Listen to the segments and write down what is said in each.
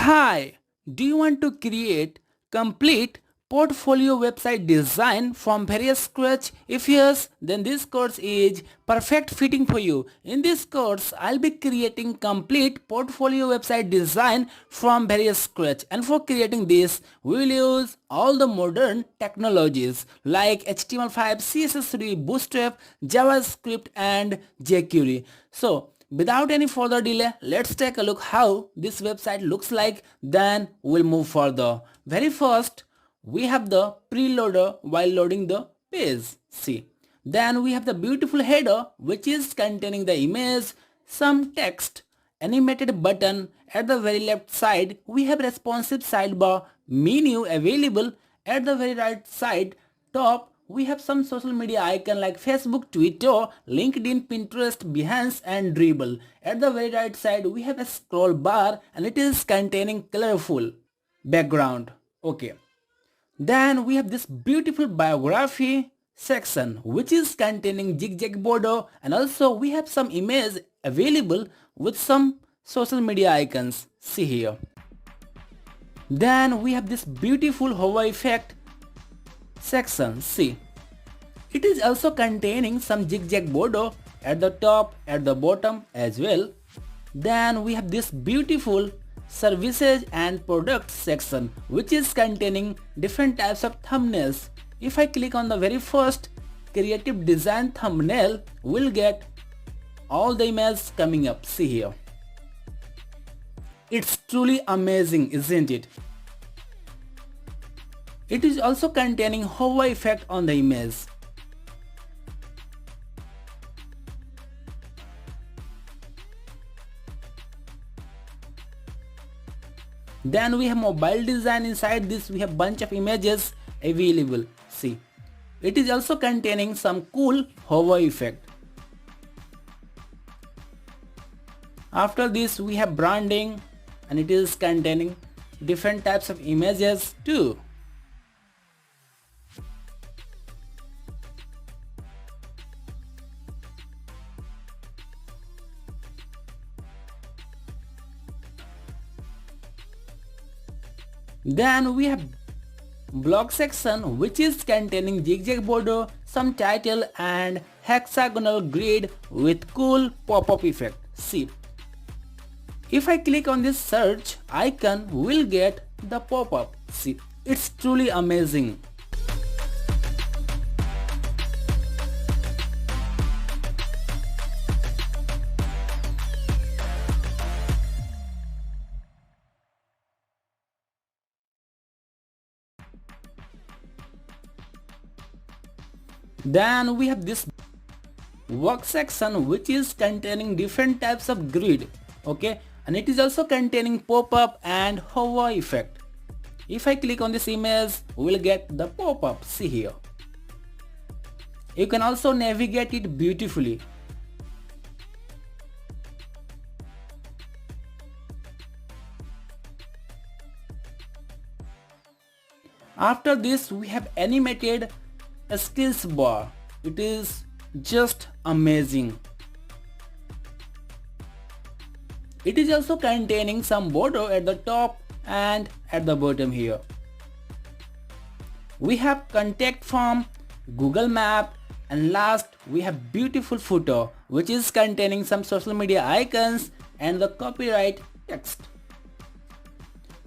Hi, do you want to create complete portfolio website design from various scratch? If yes, then this course is perfect fitting for you. In this course, I'll be creating complete portfolio website design from various scratch. And for creating this, we'll use all the modern technologies like HTML5, CSS3, Bootstrap, JavaScript and jQuery. So without any further delay, let's take a look how this website looks like, then we'll move further. Very first, we have the preloader while loading the page. See. Then we have the beautiful header which is containing the image, some text, animated button. At the very left side, we have responsive sidebar menu available. At the very right side, top, we have some social media icon like Facebook, Twitter, LinkedIn, Pinterest, Behance and Dribble. At the very right side, we have a scroll bar and it is containing colorful background. Okay. Then we have this beautiful biography section which is containing zigzag border, and also we have some image available with some social media icons. See here. Then we have this beautiful hover effect section. See. It is also containing some zigzag border at the top, at the bottom as well. Then we have this beautiful services and products section which is containing different types of thumbnails. If I click on the very first creative design thumbnail, we'll get all the images coming up. See here. It's truly amazing, isn't it? It is also containing hover effect on the image. Then we have mobile design. Inside this we have bunch of images available. See, it is also containing some cool hover effect. After this we have branding and it is containing different types of images too. Then we have blog section which is containing zigzag border, some title and hexagonal grid with cool pop-up effect. See, if I click on this search icon, we'll get the pop-up. See, it's truly amazing. Then we have this work section which is containing different types of grid. Okay, and it is also containing pop-up and hover effect. If I click on this image, we'll get the pop-up. See here. You can also navigate it beautifully. After this we have animated a skills bar. It is just amazing. It is also containing some border at the top and at the bottom here. We have contact form, Google Map, and last we have beautiful footer which is containing some social media icons and the copyright text.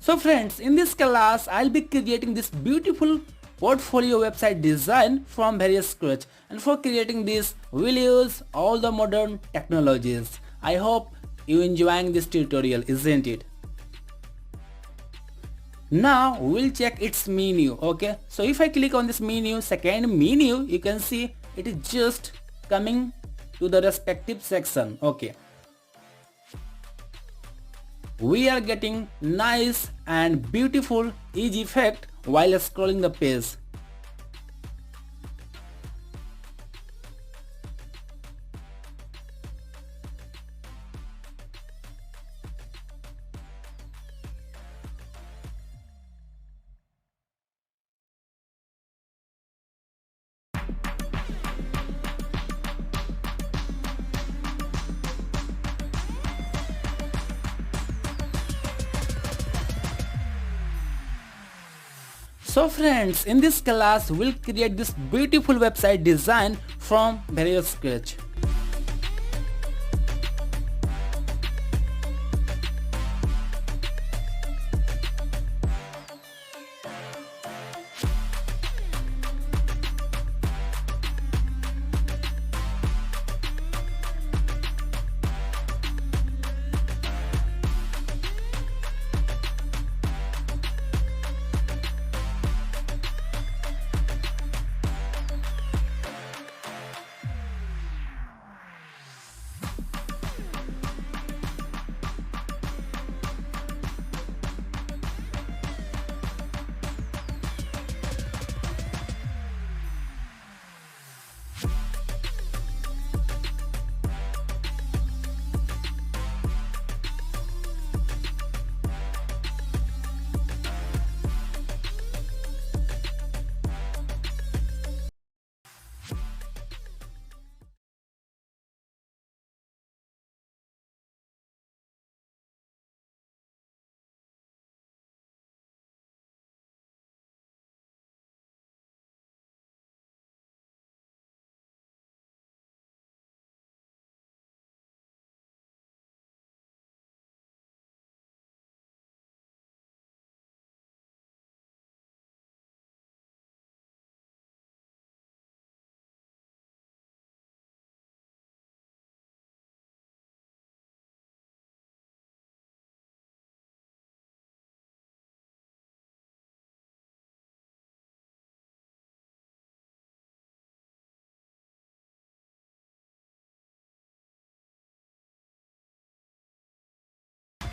So friends, in this class I'll be creating this beautiful portfolio website design from various scratch, and for creating this we'll use all the modern technologies. I hope you enjoying this tutorial, isn't it? Now we'll check its menu. Okay, so if I click on this menu, second menu, you can see it is just coming to the respective section. Okay, we are getting nice and beautiful easy effect while scrolling the page. So friends, in this class we'll create this beautiful website design from various scratch.